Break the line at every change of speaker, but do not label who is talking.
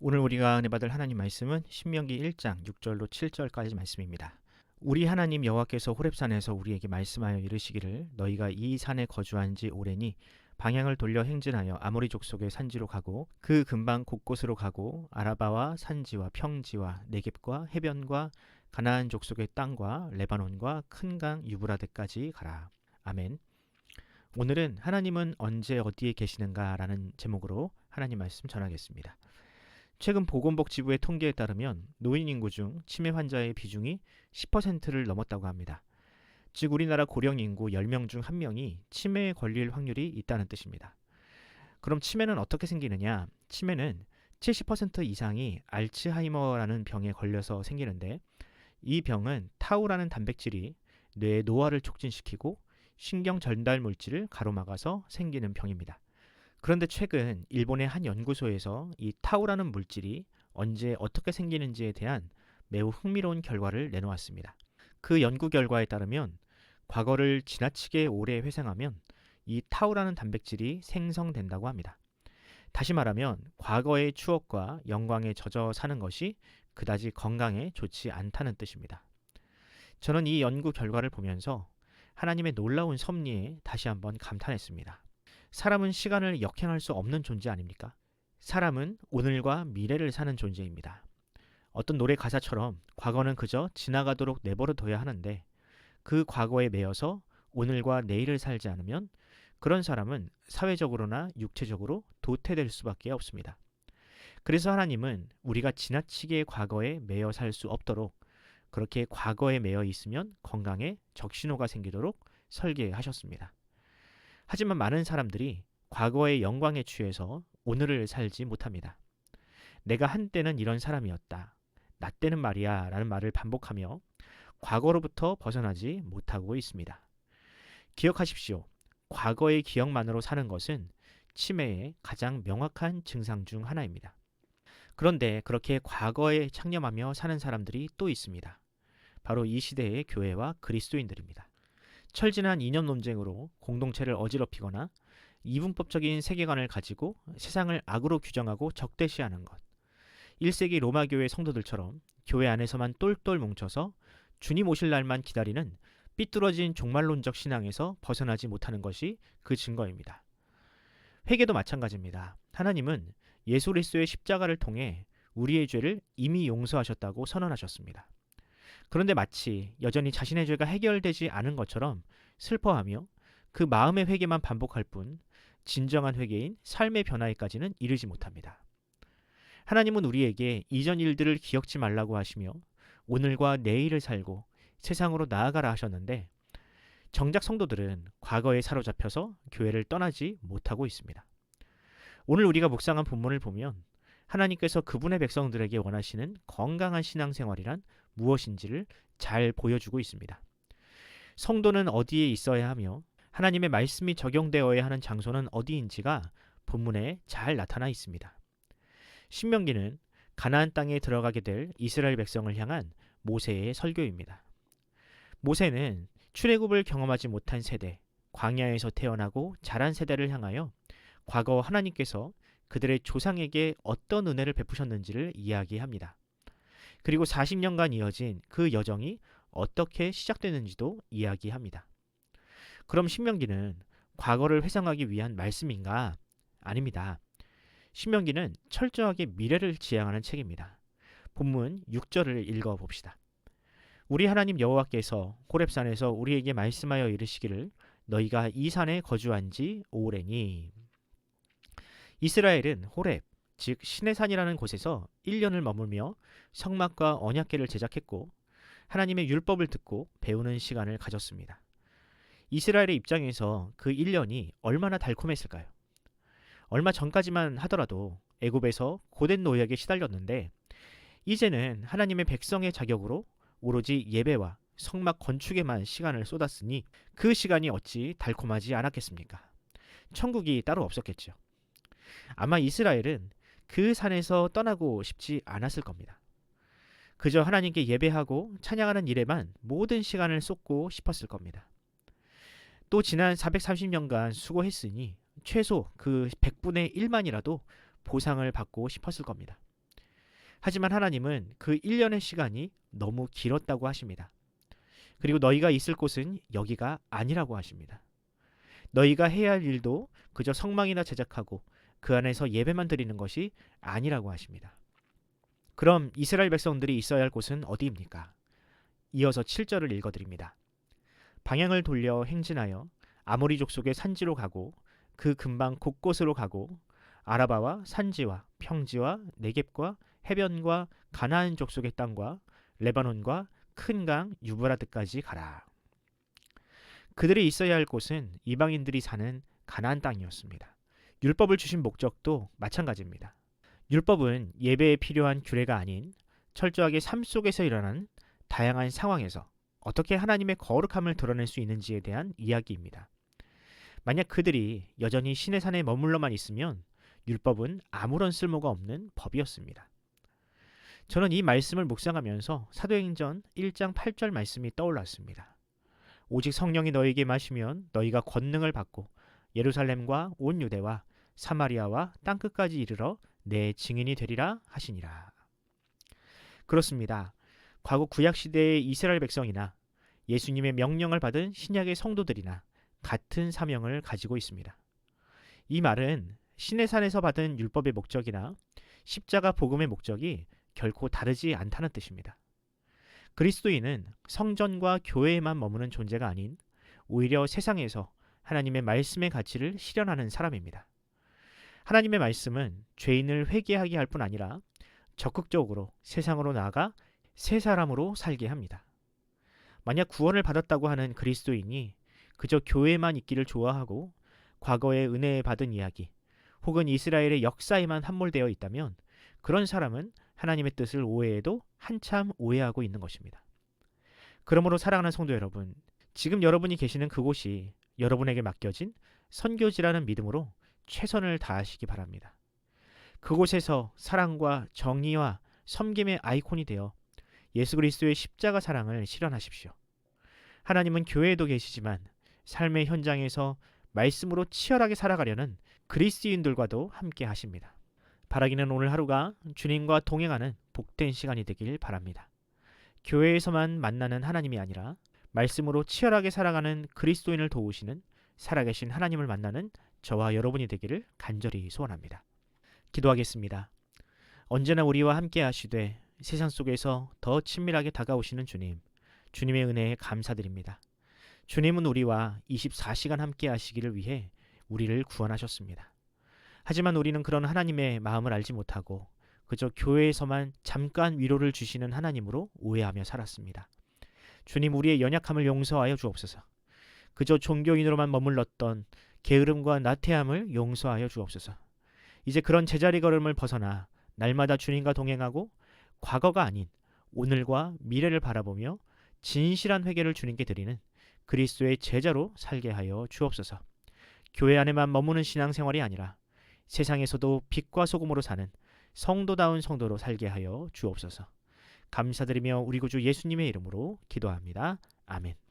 오늘 우리가 은혜 받을 하나님 말씀은 신명기 1장 6절로 7절까지 말씀입니다. 우리 하나님 여호와께서 호렙산에서 우리에게 말씀하여 이르시기를 너희가 이 산에 거주한 지 오래니 방향을 돌려 행진하여 아모리 족속의 산지로 가고 그 근방 곳곳으로 가고 아라바와 산지와 평지와 네겝과 해변과 가나안 족속의 땅과 레바논과 큰 강 유브라데까지 가라. 아멘. 오늘은 하나님은 언제 어디에 계시는가라는 제목으로 하나님 말씀 전하겠습니다. 최근 보건복지부의 통계에 따르면 노인 인구 중 치매 환자의 비중이 10%를 넘었다고 합니다. 즉 우리나라 고령 인구 10명 중 1명이 치매에 걸릴 확률이 있다는 뜻입니다. 그럼 치매는 어떻게 생기느냐? 치매는 70% 이상이 알츠하이머라는 병에 걸려서 생기는데 이 병은 타우라는 단백질이 뇌의 노화를 촉진시키고 신경 전달 물질을 가로막아서 생기는 병입니다. 그런데 최근 일본의 한 연구소에서 이 타우라는 물질이 언제 어떻게 생기는지에 대한 매우 흥미로운 결과를 내놓았습니다. 그 연구 결과에 따르면 과거를 지나치게 오래 회상하면 이 타우라는 단백질이 생성된다고 합니다. 다시 말하면 과거의 추억과 영광에 젖어 사는 것이 그다지 건강에 좋지 않다는 뜻입니다. 저는 이 연구 결과를 보면서 하나님의 놀라운 섭리에 다시 한번 감탄했습니다. 사람은 시간을 역행할 수 없는 존재 아닙니까? 사람은 오늘과 미래를 사는 존재입니다. 어떤 노래 가사처럼 과거는 그저 지나가도록 내버려둬야 하는데 그 과거에 매여서 오늘과 내일을 살지 않으면 그런 사람은 사회적으로나 육체적으로 도태될 수밖에 없습니다. 그래서 하나님은 우리가 지나치게 과거에 매여 살 수 없도록 그렇게 과거에 매여 있으면 건강에 적신호가 생기도록 설계하셨습니다. 하지만 많은 사람들이 과거의 영광에 취해서 오늘을 살지 못합니다. 내가 한때는 이런 사람이었다. 나 때는 말이야 라는 말을 반복하며 과거로부터 벗어나지 못하고 있습니다. 기억하십시오. 과거의 기억만으로 사는 것은 치매의 가장 명확한 증상 중 하나입니다. 그런데 그렇게 과거에 창념하며 사는 사람들이 또 있습니다. 바로 이 시대의 교회와 그리스도인들입니다. 철진한 이념 논쟁으로 공동체를 어지럽히거나 이분법적인 세계관을 가지고 세상을 악으로 규정하고 적대시하는 것. 1세기 로마 교회 성도들처럼 교회 안에서만 똘똘 뭉쳐서 주님 오실 날만 기다리는 삐뚤어진 종말론적 신앙에서 벗어나지 못하는 것이 그 증거입니다. 회개도 마찬가지입니다. 하나님은 예수 그리스도의 십자가를 통해 우리의 죄를 이미 용서하셨다고 선언하셨습니다. 그런데 마치 여전히 자신의 죄가 해결되지 않은 것처럼 슬퍼하며 그 마음의 회개만 반복할 뿐 진정한 회개인 삶의 변화에까지는 이르지 못합니다. 하나님은 우리에게 이전 일들을 기억지 말라고 하시며 오늘과 내일을 살고 세상으로 나아가라 하셨는데 정작 성도들은 과거에 사로잡혀서 교회를 떠나지 못하고 있습니다. 오늘 우리가 묵상한 본문을 보면 하나님께서 그분의 백성들에게 원하시는 건강한 신앙생활이란 무엇인지를 잘 보여주고 있습니다. 성도는 어디에 있어야 하며 하나님의 말씀이 적용되어야 하는 장소는 어디인지가 본문에 잘 나타나 있습니다. 신명기는 가나안 땅에 들어가게 될 이스라엘 백성을 향한 모세의 설교입니다. 모세는 출애굽을 경험하지 못한 세대, 광야에서 태어나고 자란 세대를 향하여 과거 하나님께서 그들의 조상에게 어떤 은혜를 베푸셨는지를 이야기합니다. 그리고 40년간 이어진 그 여정이 어떻게 시작되는지도 이야기합니다. 그럼 신명기는 과거를 회상하기 위한 말씀인가? 아닙니다. 신명기는 철저하게 미래를 지향하는 책입니다. 본문 6절을 읽어봅시다. 우리 하나님 여호와께서 호렙산에서 우리에게 말씀하여 이르시기를 너희가 이 산에 거주한 지 오래니. 이스라엘은 호렙, 즉 신의 산이라는 곳에서 1년을 머물며 성막과 언약궤를 제작했고 하나님의 율법을 듣고 배우는 시간을 가졌습니다. 이스라엘의 입장에서 그 1년이 얼마나 달콤했을까요? 얼마 전까지만 하더라도 애굽에서 고된 노역에 시달렸는데 이제는 하나님의 백성의 자격으로 오로지 예배와 성막 건축에만 시간을 쏟았으니 그 시간이 어찌 달콤하지 않았겠습니까? 천국이 따로 없었겠죠. 아마 이스라엘은 그 산에서 떠나고 싶지 않았을 겁니다. 그저 하나님께 예배하고 찬양하는 일에만 모든 시간을 쏟고 싶었을 겁니다. 또 지난 430년간 수고했으니 최소 그 100분의 1만이라도 보상을 받고 싶었을 겁니다. 하지만 하나님은 그 1년의 시간이 너무 길었다고 하십니다. 그리고 너희가 있을 곳은 여기가 아니라고 하십니다. 너희가 해야 할 일도 그저 성막이나 제작하고 그 안에서 예배만 드리는 것이 아니라고 하십니다. 그럼 이스라엘 백성들이 있어야 할 곳은 어디입니까? 이어서 7절을 읽어드립니다. 방향을 돌려 행진하여 아모리 족속의 산지로 가고 그 근방 곳곳으로 가고 아라바와 산지와 평지와 네겝과 해변과 가나안 족속의 땅과 레바논과 큰 강 유브라드까지 가라. 그들이 있어야 할 곳은 이방인들이 사는 가나안 땅이었습니다. 율법을 주신 목적도 마찬가지입니다. 율법은 예배에 필요한 규례가 아닌 철저하게 삶 속에서 일어나는 다양한 상황에서 어떻게 하나님의 거룩함을 드러낼 수 있는지에 대한 이야기입니다. 만약 그들이 여전히 시내 산에 머물러만 있으면 율법은 아무런 쓸모가 없는 법이었습니다. 저는 이 말씀을 묵상하면서 사도행전 1장 8절 말씀이 떠올랐습니다. 오직 성령이 너희에게 마시면 너희가 권능을 받고 예루살렘과 온 유대와 사마리아와 땅끝까지 이르러 내 증인이 되리라 하시니라. 그렇습니다. 과거 구약시대의 이스라엘 백성이나 예수님의 명령을 받은 신약의 성도들이나 같은 사명을 가지고 있습니다. 이 말은 시내산에서 받은 율법의 목적이나 십자가 복음의 목적이 결코 다르지 않다는 뜻입니다. 그리스도인은 성전과 교회에만 머무는 존재가 아닌 오히려 세상에서 하나님의 말씀의 가치를 실현하는 사람입니다. 하나님의 말씀은 죄인을 회개하게 할 뿐 아니라 적극적으로 세상으로 나아가 새 사람으로 살게 합니다. 만약 구원을 받았다고 하는 그리스도인이 그저 교회에만 있기를 좋아하고 과거의 은혜에 받은 이야기 혹은 이스라엘의 역사에만 함몰되어 있다면 그런 사람은 하나님의 뜻을 오해해도 한참 오해하고 있는 것입니다. 그러므로 사랑하는 성도 여러분, 지금 여러분이 계시는 그곳이 여러분에게 맡겨진 선교지라는 믿음으로 최선을 다하시기 바랍니다. 그곳에서 사랑과 정의와 섬김의 아이콘이 되어 예수 그리스도의 십자가 사랑을 실현하십시오. 하나님은 교회에도 계시지만 삶의 현장에서 말씀으로 치열하게 살아가려는 그리스도인들과도 함께 하십니다. 바라기는 오늘 하루가 주님과 동행하는 복된 시간이 되길 바랍니다. 교회에서만 만나는 하나님이 아니라 말씀으로 치열하게 살아가는 그리스도인을 도우시는 살아계신 하나님을 만나는 저와 여러분이 되기를 간절히 소원합니다. 기도하겠습니다. 언제나 우리와 함께 하시되 세상 속에서 더 친밀하게 다가오시는 주님, 주님의 은혜에 감사드립니다. 주님은 우리와 24시간 함께 하시기를 위해 우리를 구원하셨습니다. 하지만 우리는 그런 하나님의 마음을 알지 못하고 그저 교회에서만 잠깐 위로를 주시는 하나님으로 오해하며 살았습니다. 주님, 우리의 연약함을 용서하여 주옵소서. 그저 종교인으로만 머물렀던 게으름과 나태함을 용서하여 주옵소서. 이제 그런 제자리 걸음을 벗어나 날마다 주님과 동행하고 과거가 아닌 오늘과 미래를 바라보며 진실한 회개를 주님께 드리는 그리스도의 제자로 살게 하여 주옵소서. 교회 안에만 머무는 신앙생활이 아니라 세상에서도 빛과 소금으로 사는 성도다운 성도로 살게 하여 주옵소서. 감사드리며 우리 구주 예수님의 이름으로 기도합니다. 아멘.